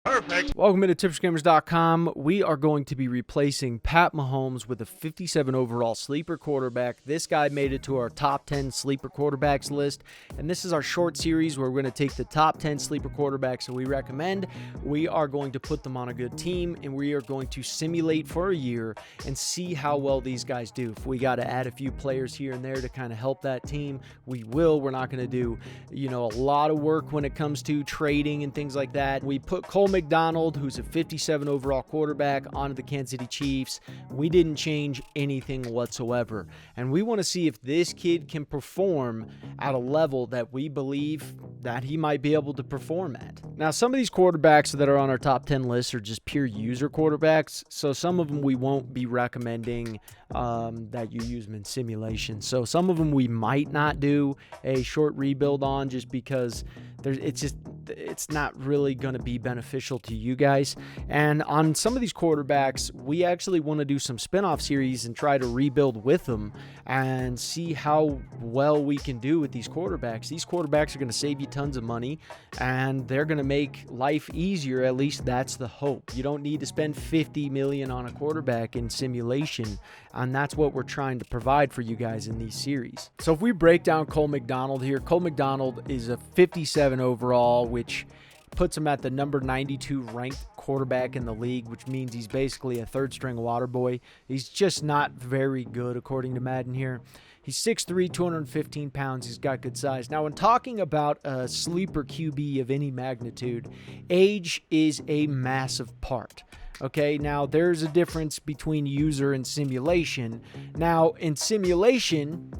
Perfect. Welcome to tipsgamers.com. We are going to be replacing Pat Mahomes with a 57 overall sleeper quarterback. This guy made it to our top 10 sleeper quarterbacks list, and this is our short series where we're going to take the top 10 sleeper quarterbacks that we recommend. We are going to put them on a good team, and we are going to simulate for a year and see how well these guys do. If we got to add a few players here and there to kind of help that team, we will. We're not going to do, a lot of work when it comes to trading and things like that. We put Cole McDonald, who's a 57 overall quarterback, onto the Kansas City Chiefs. We didn't change anything whatsoever. And we want to see if this kid can perform at a level that we believe that he might be able to perform at. Now, some of these quarterbacks that are on our top 10 list are just pure user quarterbacks. So some of them we won't be recommending that you use them in simulation. So some of them we might not do a short rebuild on just because it's not really going to be beneficial to you guys. And on some of these quarterbacks, we actually want to do some spin-off series and try to rebuild with them and see how well we can do with these quarterbacks. These quarterbacks are going to save you tons of money, and they're going to make life easier. At least that's the hope. You don't need to spend $50 million on a quarterback in simulation, and that's what we're trying to provide for you guys in these series. So if we break down Cole McDonald here, Cole McDonald is a 57 overall, which puts him at the number 92 ranked quarterback in the league, which means he's basically a third string water boy. He's just not very good according to Madden here. He's 6'3", 215 pounds. He's got good size. Now, when talking about a sleeper QB of any magnitude, age is a massive part. Okay, now there's a difference between user and simulation. Now, in simulation,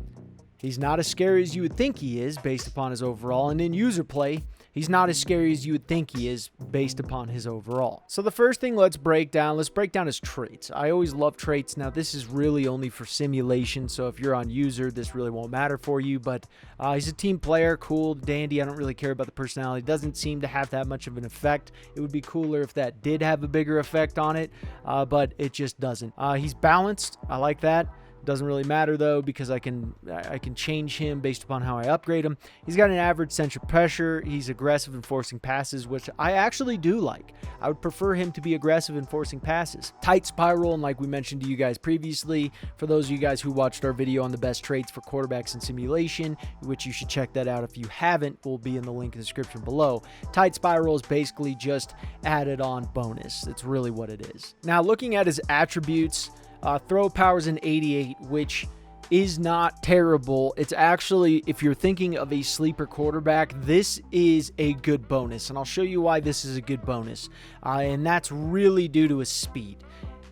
he's not as scary as you would think he is based upon his overall, and in user play, he's not as scary as you would think he is based upon his overall. So the first thing let's break down his traits. I always love traits. Now, this is really only for simulation, so if you're on user, this really won't matter for you, but he's a team player, cool, dandy. I don't really care about the personality. Doesn't seem to have that much of an effect. It would be cooler if that did have a bigger effect on it, but it just doesn't. He's balanced. I like that. Doesn't really matter though, because I can change him based upon how I upgrade him. He's got an average center pressure. He's aggressive in forcing passes, which I actually do like. I would prefer him to be aggressive in forcing passes. Tight spiral, and like we mentioned to you guys previously, for those of you guys who watched our video on the best traits for quarterbacks in simulation, which you should check that out if you haven't, will be in the link in the description below. Tight spiral is basically just added on bonus. That's really what it is. Now, looking at his attributes, throw power's an 88, which is not terrible. It's actually, if you're thinking of a sleeper quarterback, this is a good bonus, and I'll show you why this is a good bonus, and that's really due to his speed.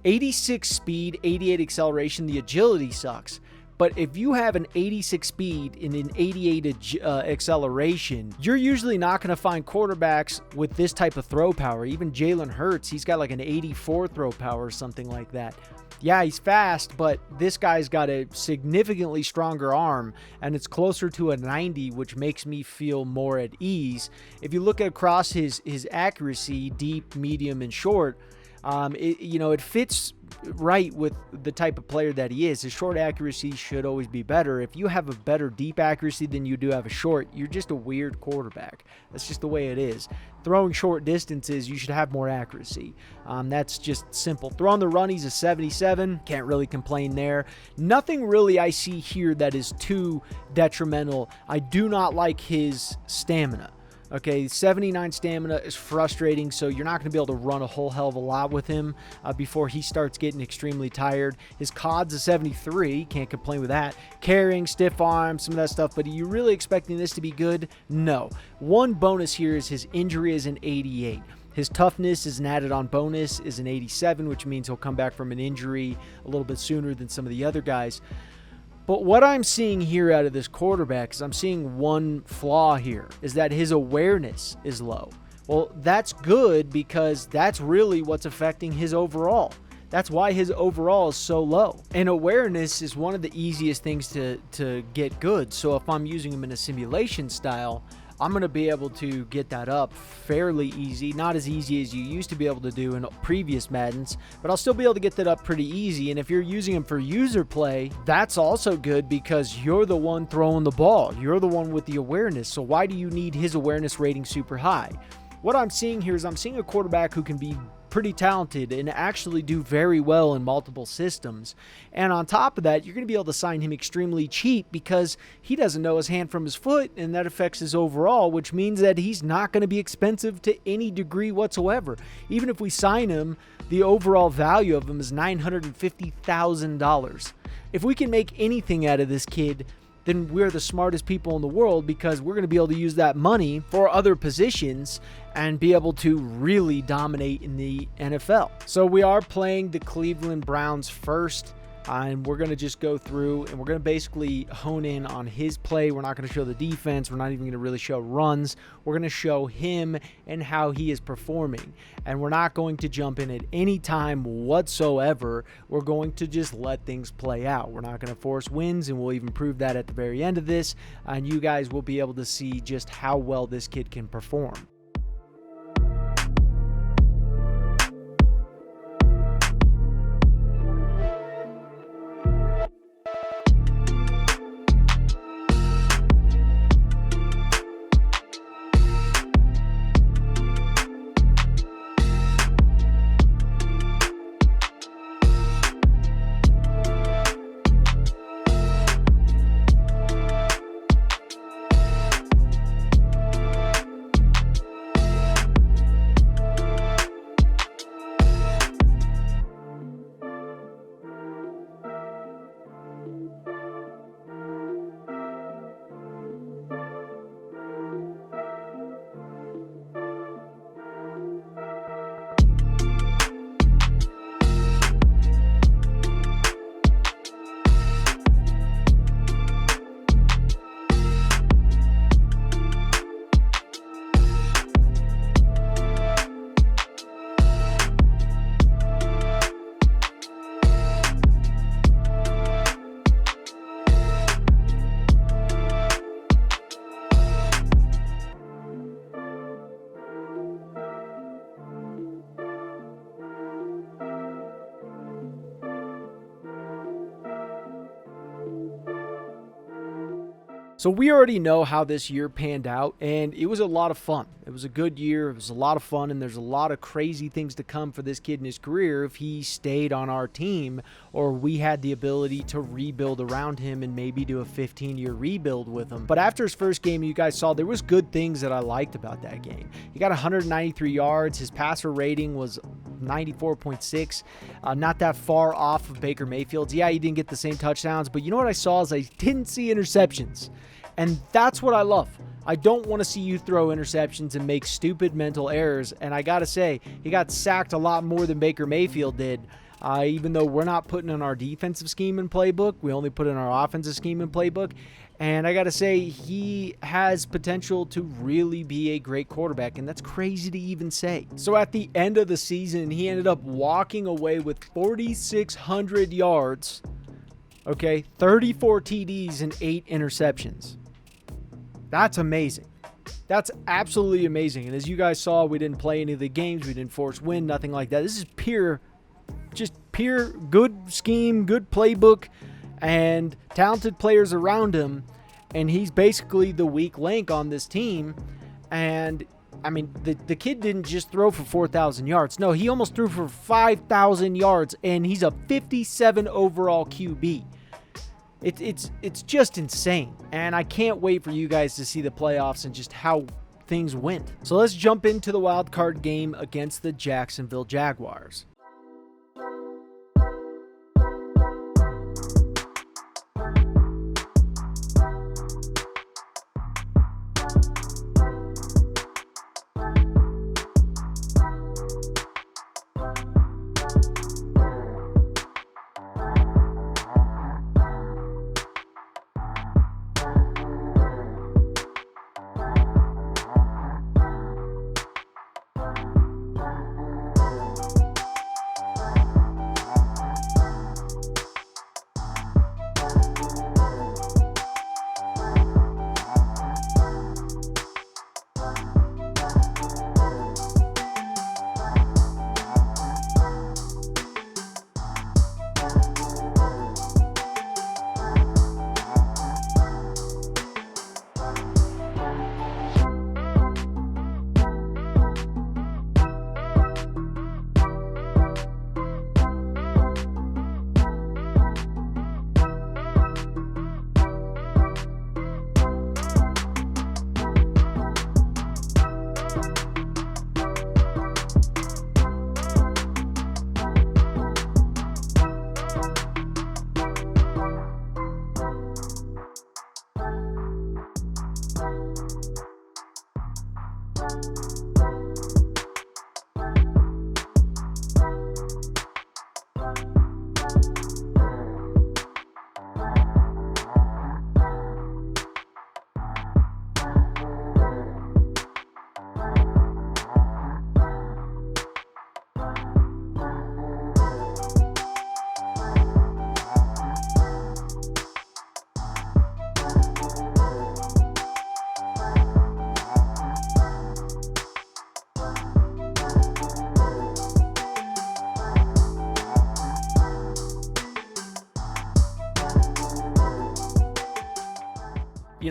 86 speed, 88 acceleration, the agility sucks. But if you have an 86 speed and an 88 acceleration, you're usually not going to find quarterbacks with this type of throw power. Even Jalen Hurts, he's got like an 84 throw power or something like that. Yeah, he's fast, but this guy's got a significantly stronger arm, and it's closer to a 90, which makes me feel more at ease. If you look across his accuracy, deep, medium, and short, it fits right with the type of player that he is. His short accuracy should always be better. If you have a better deep accuracy than you do have a short, you're just a weird quarterback. That's just the way it is. Throwing short distances, you should have more accuracy. That's just simple. Throwing the run, he's a 77. Can't really complain there. Nothing really I see here that is too detrimental. I do not like his stamina. Okay, 79 stamina is frustrating, so you're not going to be able to run a whole hell of a lot with him before he starts getting extremely tired. His COD's a 73, can't complain with that. Carrying, stiff arm, some of that stuff, but are you really expecting this to be good? No. One bonus here is his injury is an 88. His toughness is an added-on bonus, is an 87, which means he'll come back from an injury a little bit sooner than some of the other guys. But what I'm seeing here out of this quarterback is I'm seeing one flaw here, is that his awareness is low. Well, that's good because that's really what's affecting his overall. That's why his overall is so low. And awareness is one of the easiest things to get good. So if I'm using him in a simulation style, I'm going to be able to get that up fairly easy. Not as easy as you used to be able to do in previous Maddens, but I'll still be able to get that up pretty easy. And if you're using him for user play, that's also good because you're the one throwing the ball. You're the one with the awareness. So why do you need his awareness rating super high? what I'm seeing here is I'm seeing a quarterback who can be pretty talented and actually do very well in multiple systems. And on top of that, you're going to be able to sign him extremely cheap because he doesn't know his hand from his foot, and that affects his overall, which means that he's not going to be expensive to any degree whatsoever. Even if we sign him, the overall value of him is $950,000. If we can make anything out of this kid, then we're the smartest people in the world, because we're going to be able to use that money for other positions and be able to really dominate in the NFL. So we are playing the Cleveland Browns first, and we're going to just go through and we're going to basically hone in on his play. We're not going to show the defense. We're not even going to really show runs. We're going to show him and how he is performing. And we're not going to jump in at any time whatsoever. We're going to just let things play out. We're not going to force wins, and we'll even prove that at the very end of this. And you guys will be able to see just how well this kid can perform. So we already know how this year panned out, and it was a lot of fun. It was a good year. It was a lot of fun, and there's a lot of crazy things to come for this kid in his career if he stayed on our team, or we had the ability to rebuild around him and maybe do a 15-year rebuild with him. But after his first game, you guys saw there was good things that I liked about that game. He got 193 yards. His passer rating was 94.6, not that far off of Baker Mayfield's. Yeah, he didn't get the same touchdowns, but you know what I saw is I didn't see interceptions. And that's what I love. I don't want to see you throw interceptions and make stupid mental errors. And I got to say, he got sacked a lot more than Baker Mayfield did. Even though we're not putting in our defensive scheme and playbook, we only put in our offensive scheme and playbook. And I got to say, he has potential to really be a great quarterback, and that's crazy to even say. So at the end of the season, he ended up walking away with 4,600 yards, okay, 34 TDs, and 8 interceptions. That's amazing. That's absolutely amazing. And as you guys saw, we didn't play any of the games. We didn't force win, nothing like that. This is pure good scheme, good playbook, and talented players around him. And he's basically the weak link on this team. And I mean, the kid didn't just throw for 4,000 yards. No, he almost threw for 5,000 yards, and he's a 57 overall QB. It's just insane, and I can't wait for you guys to see the playoffs and just how things went. So let's jump into the wild card game against the Jacksonville Jaguars.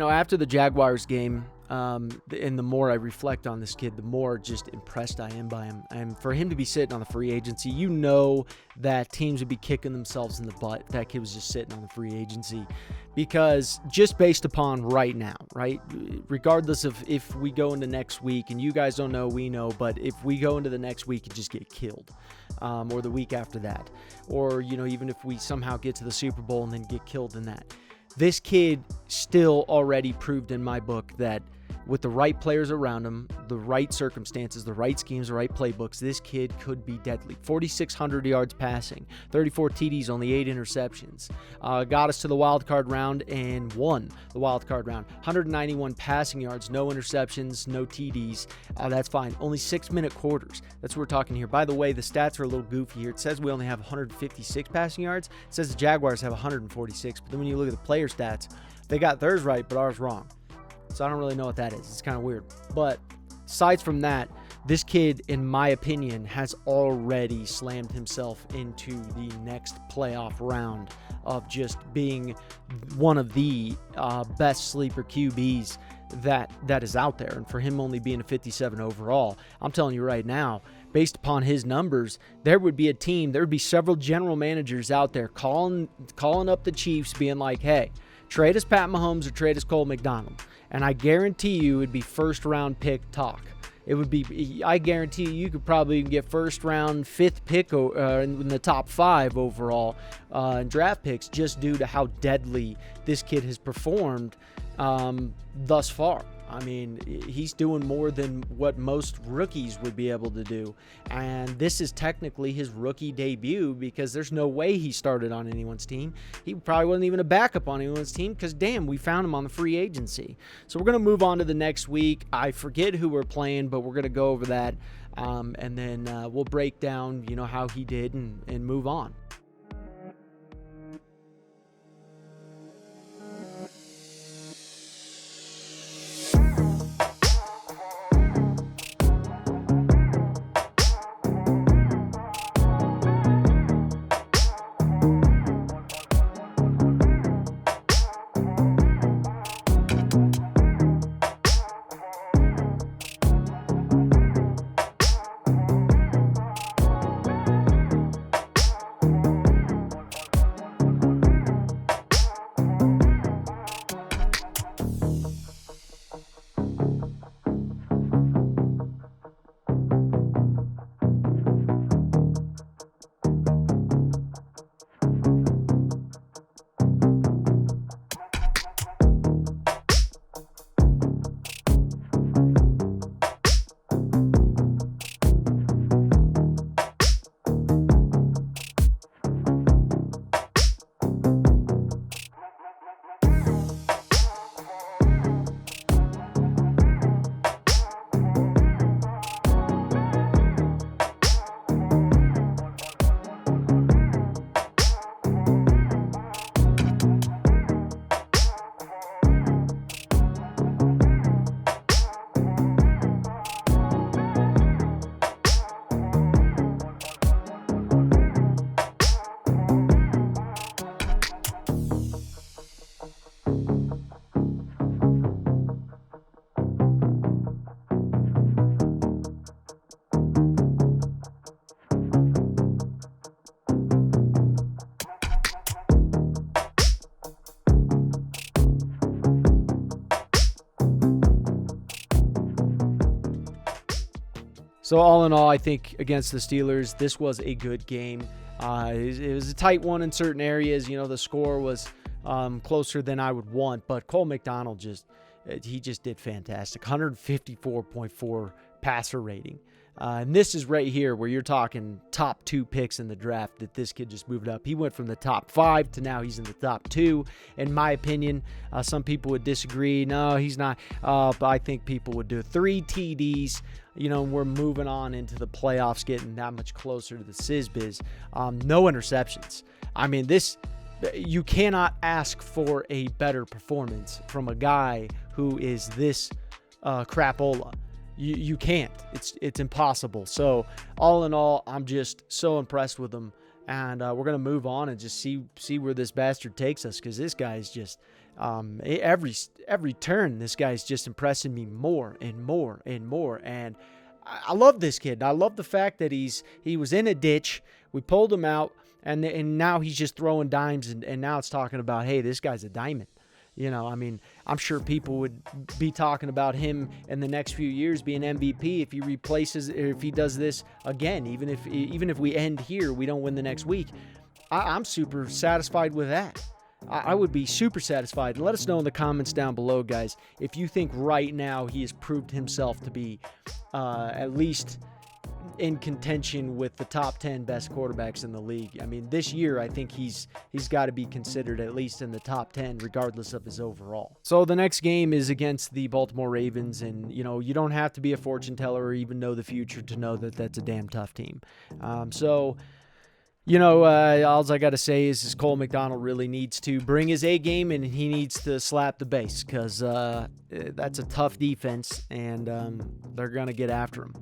After the Jaguars game, and the more I reflect on this kid, the more just impressed I am by him. And for him to be sitting on the free agency, that teams would be kicking themselves in the butt if that kid was just sitting on the free agency. Because just based upon right now, right? Regardless of if we go into next week, and you guys don't know, we know, but if we go into the next week and just get killed, or the week after that, or, even if we somehow get to the Super Bowl and then get killed in that, this kid still already proved in my book that with the right players around him, the right circumstances, the right schemes, the right playbooks, this kid could be deadly. 4,600 yards passing, 34 TDs, only 8 interceptions. Got us to the wild card round and won the wild card round. 191 passing yards, no interceptions, no TDs. That's fine. Only 6-minute quarters. That's what we're talking here. By the way, the stats are a little goofy here. It says we only have 156 passing yards. It says the Jaguars have 146. But then when you look at the player stats, they got theirs right, but ours wrong. So I don't really know what that is. It's kind of weird. But aside from that, this kid, in my opinion, has already slammed himself into the next playoff round of just being one of the best sleeper QBs that is out there. And for him only being a 57 overall, I'm telling you right now, based upon his numbers, there would be several general managers out there calling up the Chiefs being like, hey, trade us Pat Mahomes or trade us Cole McDonald. And I guarantee you it'd be first-round pick talk. It would be, I guarantee you could probably get first-round, 5th pick in the top 5 overall in draft picks just due to how deadly this kid has performed thus far. I mean, he's doing more than what most rookies would be able to do. And this is technically his rookie debut because there's no way he started on anyone's team. He probably wasn't even a backup on anyone's team because, damn, we found him on the free agency. So we're going to move on to the next week. I forget who we're playing, but we're going to go over that. And then we'll break down, how he did and move on. So all in all, I think against the Steelers, this was a good game. It was a tight one in certain areas. The score was closer than I would want, but Cole McDonald just did fantastic. 154.4 passer rating. And this is right here where you're talking top 2 picks in the draft that this kid just moved up. He went from the top 5 to now he's in the top 2. In my opinion, some people would disagree. No, he's not. But I think people would do 3 TDs. We're moving on into the playoffs, getting that much closer to the Sizbiz. No interceptions. I mean, you cannot ask for a better performance from a guy who is this crapola. You can't. It's impossible. So all in all, I'm just so impressed with him, and we're gonna move on and just see where this bastard takes us, because this guy is just Every turn, this guy's just impressing me more and more and more. And I love this kid. I love the fact that he was in a ditch. We pulled him out, and now he's just throwing dimes. And now it's talking about, hey, this guy's a diamond. I mean, I'm sure people would be talking about him in the next few years being MVP if he replaces, or if he does this again. Even if we end here, we don't win the next week. I'm super satisfied with that. I would be super satisfied. And let us know in the comments down below, guys, if you think right now he has proved himself to be at least in contention with the top 10 best quarterbacks in the league. I mean, this year, I think he's got to be considered at least in the top 10, regardless of his overall. So the next game is against the Baltimore Ravens, and, you don't have to be a fortune teller or even know the future to know that that's a damn tough team. All I got to say is Cole McDonald really needs to bring his A game, and he needs to slap the base, because that's a tough defense, and they're going to get after him.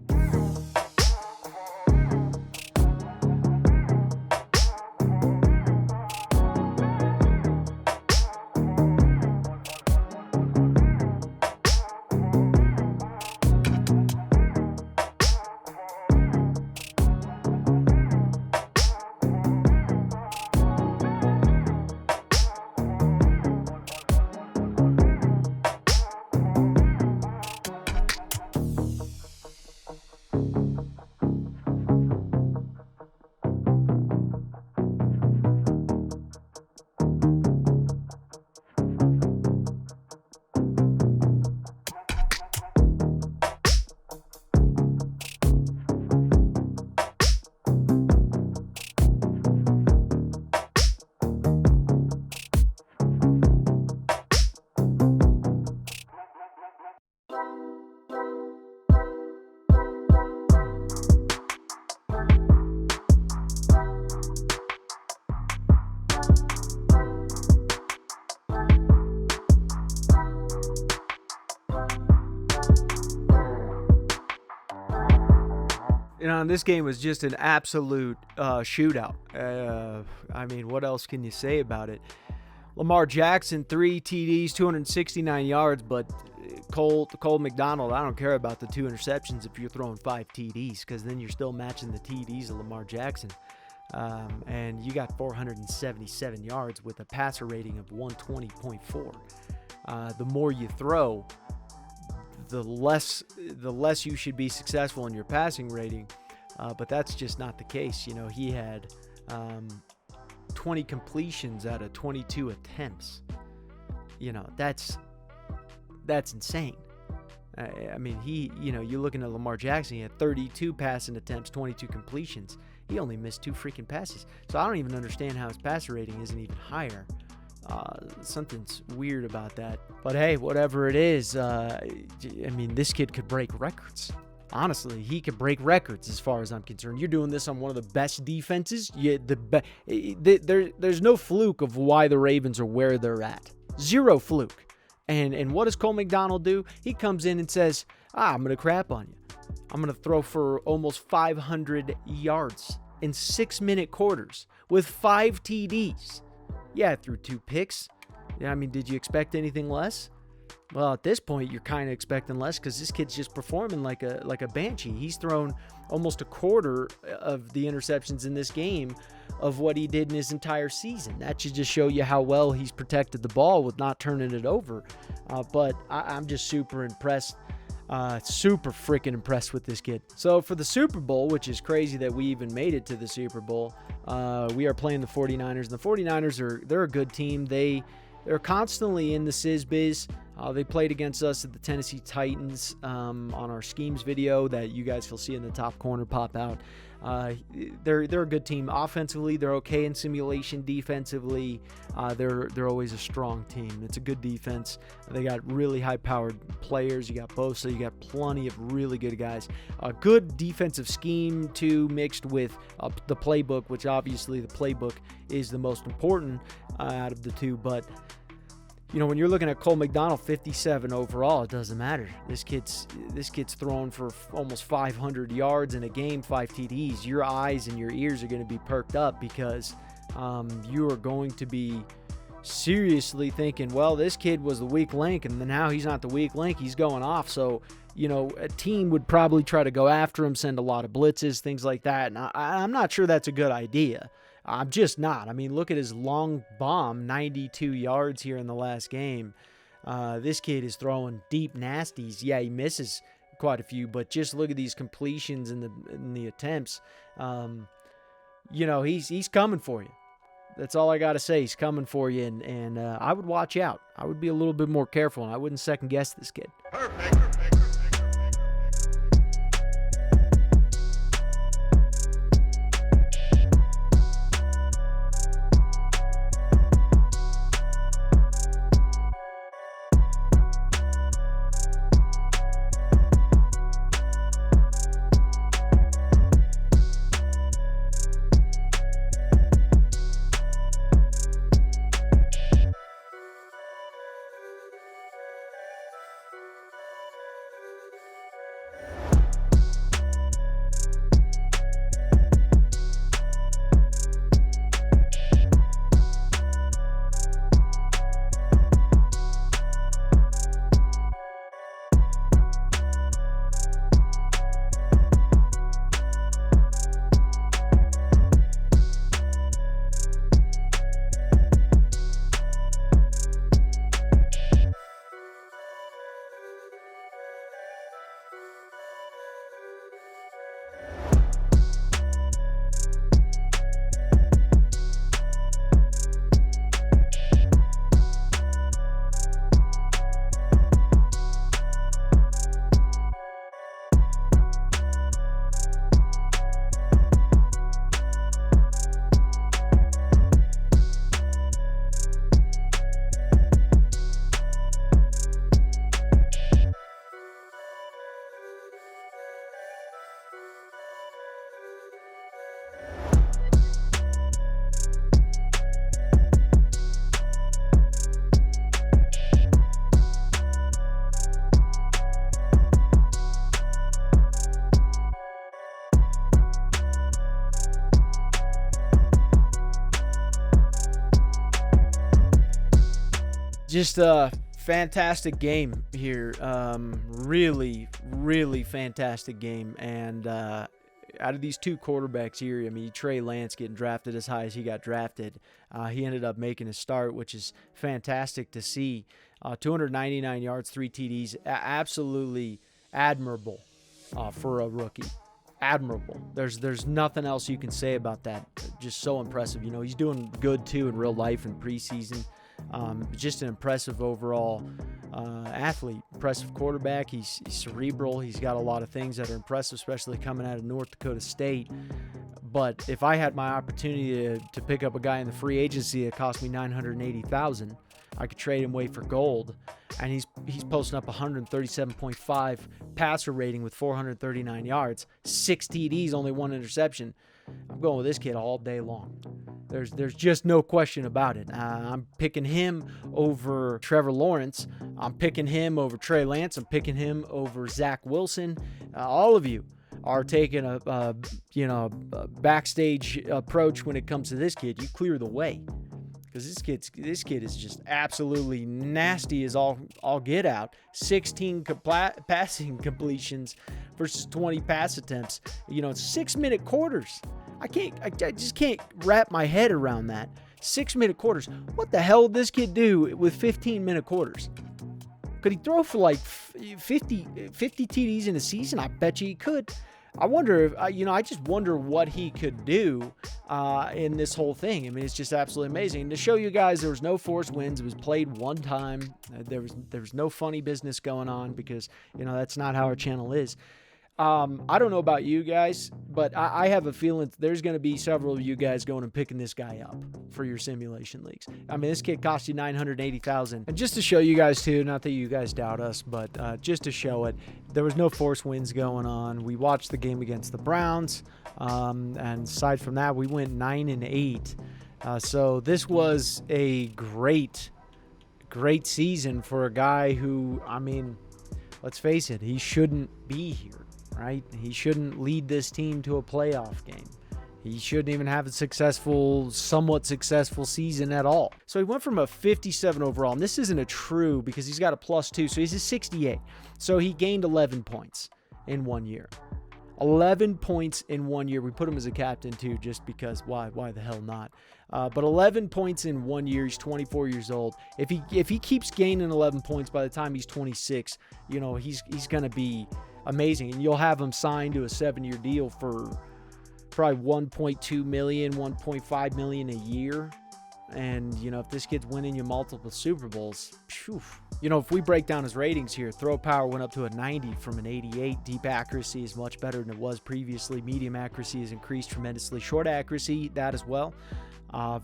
This game was just an absolute shootout. I mean, what else can you say about it? Lamar Jackson, 3 TDs, 269 yards, but Cole McDonald, I don't care about the 2 interceptions if you're throwing 5 TDs, because then you're still matching the TDs of Lamar Jackson. And you got 477 yards with a passer rating of 120.4. The more you throw, the less you should be successful in your passing rating. But that's just not the case. He had 20 completions out of 22 attempts. That's insane. I mean, you're looking at Lamar Jackson. He had 32 passing attempts, 22 completions. He only missed 2 freaking passes. So I don't even understand how his passer rating isn't even higher. Something's weird about that. But hey, whatever it is, this kid could break records. Honestly, he could break records as far as I'm concerned. You're doing this on one of the best defenses. There's no fluke of why the Ravens are where they're at. Zero fluke. And what does Cole McDonald do? He comes in and says, I'm going to crap on you. I'm going to throw for almost 500 yards in 6-minute quarters with 5 TDs. Yeah, threw 2 picks. Yeah, did you expect anything less? Well, at this point, you're kind of expecting less, because this kid's just performing like a banshee. He's thrown almost a quarter of the interceptions in this game of what he did in his entire season. That should just show you how well he's protected the ball with not turning it over. But I'm just super impressed. Super freaking impressed with this kid. So for the Super Bowl, which is crazy that we even made it to the Super Bowl, we are playing the 49ers. And the 49ers they're a good team. They're constantly in the Biz. They played against us at the Tennessee Titans on our schemes video that you guys will see in the top corner pop out. They're a good team. Offensively, they're okay in simulation. Defensively, they're always a strong team. It's a good defense. They got really high-powered players. You got Bosa. You got plenty of really good guys. A good defensive scheme, too, mixed with the playbook, which obviously the playbook is the most important out of the two. But when you're looking at Cole McDonald, 57 overall, it doesn't matter. This kid's throwing for almost 500 yards in a game, 5 TDs. Your eyes and your ears are going to be perked up, because you are going to be seriously thinking, well, this kid was the weak link, and then now he's not the weak link. He's going off. So, a team would probably try to go after him, send a lot of blitzes, things like that. And I'm not sure that's a good idea. I'm just not. I mean, look at his long bomb, 92 yards here in the last game. This kid is throwing deep nasties. Yeah, he misses quite a few, but just look at these completions in the attempts. He's coming for you. That's all I got to say. He's coming for you, and I would watch out. I would be a little bit more careful, and I wouldn't second guess this kid. Perfect. Just a fantastic game here. Really, really fantastic game. And out of these two quarterbacks here, I mean, Trey Lance getting drafted as high as he got drafted, he ended up making a start, which is fantastic to see. 299 yards, 3 TDs, absolutely admirable for a rookie. Admirable. There's nothing else you can say about that. Just so impressive. He's doing good too in real life in preseason. Just an impressive overall athlete, impressive quarterback. He's cerebral. He's got a lot of things that are impressive, especially coming out of North Dakota State. But if I had my opportunity to pick up a guy in the free agency that cost me $980,000, I could trade him away for gold. And he's posting up 137.5 passer rating with 439 yards, 6 TDs, only 1 interception. I'm going with this kid all day long. There's just no question about it. I'm picking him over Trevor Lawrence. I'm picking him over Trey Lance. I'm picking him over Zach Wilson. All of you are taking a backstage approach when it comes to this kid. You clear the way, because this kid is just absolutely nasty as all get out. 16 passing completions versus 20 pass attempts. 6-minute quarters. I just can't wrap my head around that. 6-minute quarters. What the hell did this kid do with 15-minute quarters? Could he throw for like 50 TDs in a season? I bet you he could. I wonder if, I just wonder what he could do in this whole thing. I mean, it's just absolutely amazing. And to show you guys, there was no forced wins. It was played one time. There was no funny business going on, because, that's not how our channel is. I don't know about you guys, but I have a feeling there's going to be several of you guys going and picking this guy up for your simulation leagues. I mean, this kid cost you $980,000. And just to show you guys too, not that you guys doubt us, but just to show it, there was no forced wins going on. We watched the game against the Browns, and aside from that, we went 9-8. So this was a great season for a guy who, I mean, let's face it, he shouldn't be here. Right? He shouldn't lead this team to a playoff game. He shouldn't even have a somewhat successful season at all. So he went from a 57 overall, and this isn't a true because he's got a +2, so he's a 68. So he gained 11 points in 1 year. 11 points in 1 year. We put him as a captain too, just because why the hell not? But 11 points in 1 year. He's 24 years old. If he keeps gaining 11 points by the time he's 26, he's going to be amazing. And you'll have him signed to a 7-year deal for probably $1.2 million, $1.5 million a year. And, if this kid's winning you multiple Super Bowls, phew. If we break down his ratings here, throw power went up to a 90 from an 88. Deep accuracy is much better than it was previously. Medium accuracy has increased tremendously. Short accuracy, that as well.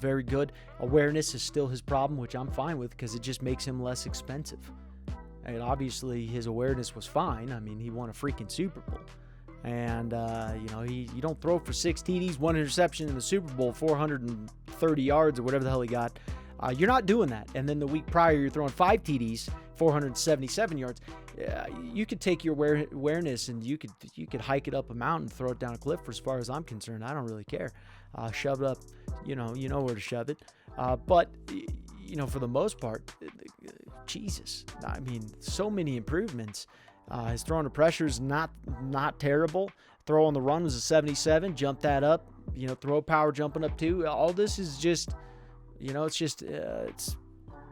Very good. Awareness is still his problem, which I'm fine with because it just makes him less expensive. And obviously his awareness was fine. I mean, he won a freaking Super Bowl. And, you don't throw for 6 TDs, 1 interception in the Super Bowl, 430 yards or whatever the hell he got. You're not doing that. And then the week prior, you're throwing 5 TDs, 477 yards. You could take your awareness and you could hike it up a mountain, throw it down a cliff. For as far as I'm concerned, I don't really care. Shove it up, you know where to shove it. But for the most part, Jesus, I mean, so many improvements. His throw under pressure is not terrible. Throw on the run was a 77. Jump that up. Throw power jumping up too. All this is just, it's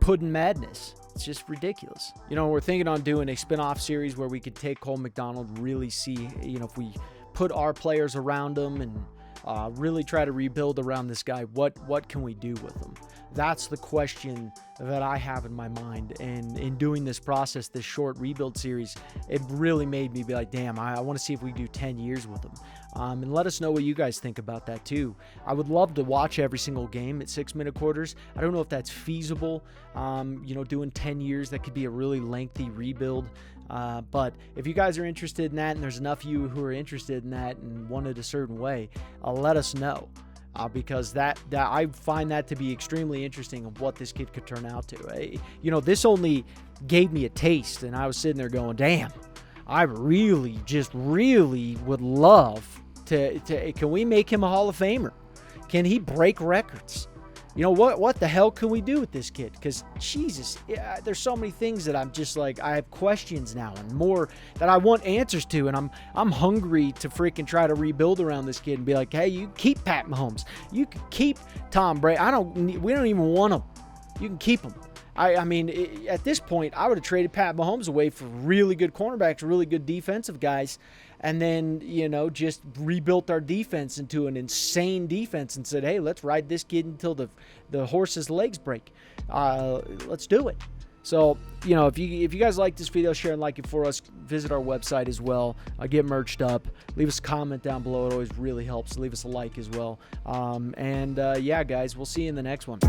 pudding madness. It's just ridiculous. We're thinking on doing a spin-off series where we could take Cole McDonald, really see, if we put our players around him and really try to rebuild around this guy, what can we do with him? That's the question that I have in my mind. And in doing this process, this short rebuild series, it really made me be like, damn, I want to see if we do 10 years with him. And let us know what you guys think about that too. I would love to watch every single game at 6-minute quarters. I don't know if that's feasible. Doing 10 years, that could be a really lengthy rebuild. But if you guys are interested in that, and there's enough of you who are interested in that and want it a certain way, let us know. Because that I find that to be extremely interesting of what this kid could turn out to. This only gave me a taste, and I was sitting there going, damn, I really would love to can we make him a Hall of Famer? Can he break records? What the hell can we do with this kid? Because, Jesus, there's so many things that I'm just like, I have questions now and more that I want answers to. And I'm hungry to freaking try to rebuild around this kid and be like, hey, you keep Pat Mahomes. You can keep Tom Brady. We don't even want him. You can keep him. I mean, at this point, I would have traded Pat Mahomes away for really good cornerbacks, really good defensive guys, and then, just rebuilt our defense into an insane defense and said, hey, let's ride this kid until the horse's legs break. Let's do it. So, if you guys like this video, share and like it for us. Visit our website as well. Get merched up. Leave us a comment down below. It always really helps. Leave us a like as well. Yeah, guys, we'll see you in the next one.